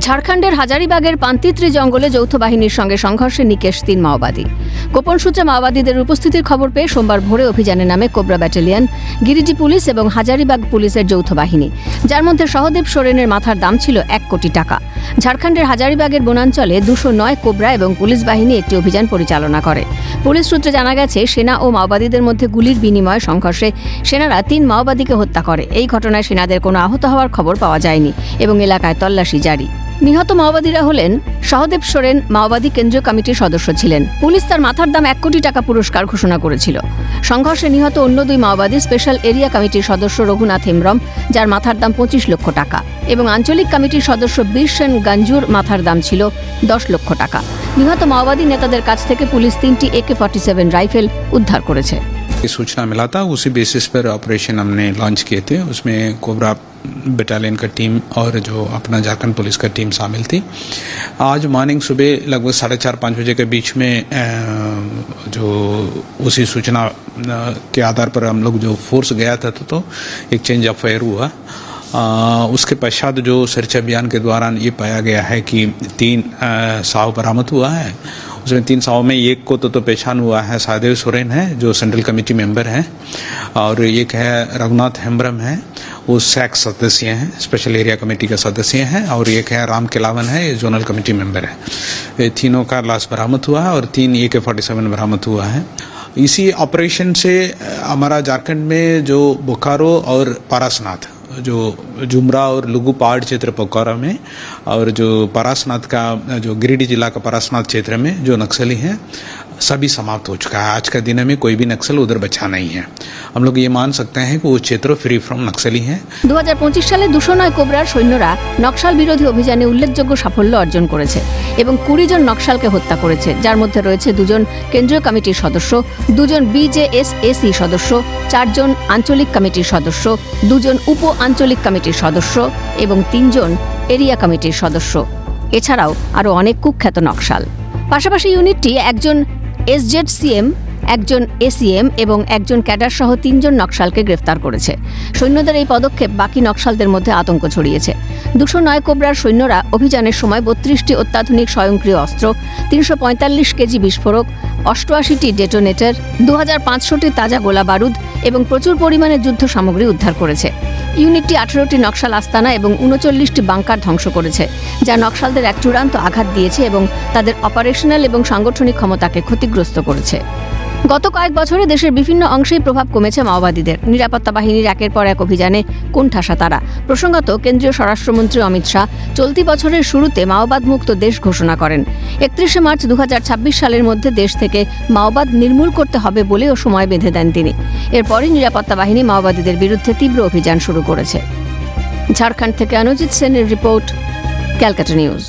ঝাড়খণ্ডের হাজারিবাগের পান্তিত্রি জঙ্গলে যৌথ বাহিনীর সঙ্গে সংঘর্ষে নিকেশ 3 মাওবাদী। গোপন সূত্রে মাওবাদীদের উপস্থিতির খবর পেয়ে সোমবার ভোরে অভিযানে নামে কোবরা ব্যাটালিয়ন, গিরিডি পুলিশ এবং হাজারিবাগ পুলিশের যৌথ বাহিনী, যার মধ্যে সহদেব সোরেনের মাথার দাম ছিল 1 কোটি টাকা। ঝাড়খণ্ডের হাজারিবাগের বনাঞ্চলে 209 কোবরা এবং পুলিশ বাহিনী একটি অভিযান পরিচালনা করে। পুলিশ সূত্রে জানা গেছে, সেনা ও মাওবাদীদের মধ্যে গুলির বিনিময়ে সংঘর্ষে সেনারা 3 মাওবাদীকে হত্যা করে। এই ঘটনায় সেনাদের কোনো আহত হওয়ার খবর পাওয়া যায়নি এবং এলাকায় তল্লাশি জারি। নিহত মাওবাদীরা হলেন সহদেব সোরেন, মাওবাদী কেন্দ্রীয় কমিটির সদস্য ছিলেন। পুলিশ তার মাথার দাম 1 কোটি টাকা পুরস্কার ঘোষণা করেছিল। সংঘর্ষে নিহত অন্য 2 মাওবাদী স্পেশাল এরিয়া কমিটির সদস্য রঘুনাথ হেমব্রম, যার মাথার দাম 25 লক্ষ টাকা, এবং আঞ্চলিক কমিটির সদস্য বীর সেন গঞ্জুর, মাথার দাম ছিল 10 লক্ষ টাকা। নিহত মাওবাদী নেতাদের কাছ থেকে পুলিশ 3টি AK-47 রাইফেল উদ্ধার করেছে। सूचना मिला था, उसी बेसिस पर ऑपरेशन हमने लॉन्च किए थे। उसमें कोबरा बटालियन का टीम और जो अपना झारखंड पुलिस का टीम शामिल थी। आज मॉर्निंग सुबह लगभग 4:30-5 बजे के बीच में जो उसी सूचना के आधार पर हम लोग जो फोर्स गया था तो एक चेंज ऑफ फायर हुआ। उसके पश्चात जो सर्च अभियान के दौरान ये पाया गया है कि 3 साव बरामद हुआ है। उसमें 3 साव में एक को तो पहचान हुआ है, सहदेव सोरेन है जो सेंट्रल कमेटी मेंबर हैं, और एक है रघुनाथ हेम्ब्रम है, वो सैक सदस्य हैं, स्पेशल एरिया कमेटी का सदस्य हैं, और एक है राम केलावन है, ये जोनल कमेटी मेंबर है। ये तीनों का लाश बरामद हुआ है और 3 AK-47 बरामद हुआ है। इसी ऑपरेशन से हमारा झारखंड में जो बोकारो और पारसनाथ, जो जुमरा और लुगु पहाड़ क्षेत्र पोखरा में, और जो पारसनाथ का जो गिरिडीह जिला का पारसनाथ क्षेत्र में जो नक्सली हैं, सभी समाप्त हो चुका है। आज का दिन में कोई भी नक्सल उधर बचा नहीं है। हम लोग ये मान सकते हैं कि वो क्षेत्र फ्री फ्रॉम नक्सली है। 2025 সালে 209 কোবরার সৈন্যরা নকশাল বিরোধী অভিযানে উল্লেখযোগ্য সাফল্য অর্জন করেছে এবং 20 জন নকশালকে হত্যা করেছে, যার মধ্যে রয়েছে 2 জন কেন্দ্রীয় কমিটির সদস্য, 2 জন BJSAC সদস্য, 4 জন আঞ্চলিক কমিটির সদস্য, 2 জন উপ আঞ্চলিক কমিটির সদস্য এবং 3 জন এরিয়া কমিটির সদস্য। এছাড়াও আরও অনেক কুখ্যাত নকশাল। পাশাপাশি ইউনিটটি একজন SZCM, একজন ACM এবং একজন ক্যাডার সহ 3 জন নকশালকে গ্রেফতার করেছে। সৈন্যদের এই পদক্ষেপ বাকি নকশালদের মধ্যে আতঙ্ক ছড়িয়েছে। 209 কোবরার সৈন্যরা অভিযানের সময় 32টি অত্যাধুনিক স্বয়ংক্রিয় অস্ত্র, 345 কেজি বিস্ফোরক, 88টি ডেটোনেটর, 2500টি তাজা গোলা বারুদ এবং প্রচুর পরিমাণে যুদ্ধ সামগ্রী উদ্ধার করেছে। ইউনিটটি 18টি নকশাল আস্তানা এবং 39টি বাংকার ধ্বংস করেছে, যা নকশালদের এক চূড়ান্ত আঘাত দিয়েছে এবং তাদের অপারেশনাল এবং সাংগঠনিক ক্ষমতাকে ক্ষতিগ্রস্ত করেছে। গত কয়েক বছরে দেশের বিভিন্ন অংশেই প্রভাব কমেছে মাওবাদীদের। নিরাপত্তা বাহিনীর একের পর এক অভিযানে কোণঠাসা তারা। প্রসঙ্গত, কেন্দ্রীয় স্বরাষ্ট্রমন্ত্রী অমিত শাহ চলতি বছরের শুরুতে মাওবাদ মুক্ত দেশ ঘোষণা করেন। 31শে মার্চ 2026 সালের মধ্যে দেশ থেকে মাওবাদ নির্মূল করতে হবে বলেও সময় বেঁধে দেন তিনি। এরপরই নিরাপত্তা বাহিনী মাওবাদীদের বিরুদ্ধে তীব্র অভিযান শুরু করেছে। ঝাড়খণ্ড থেকে অনুজিৎ সেনের রিপোর্ট, ক্যালকাটা নিউজ।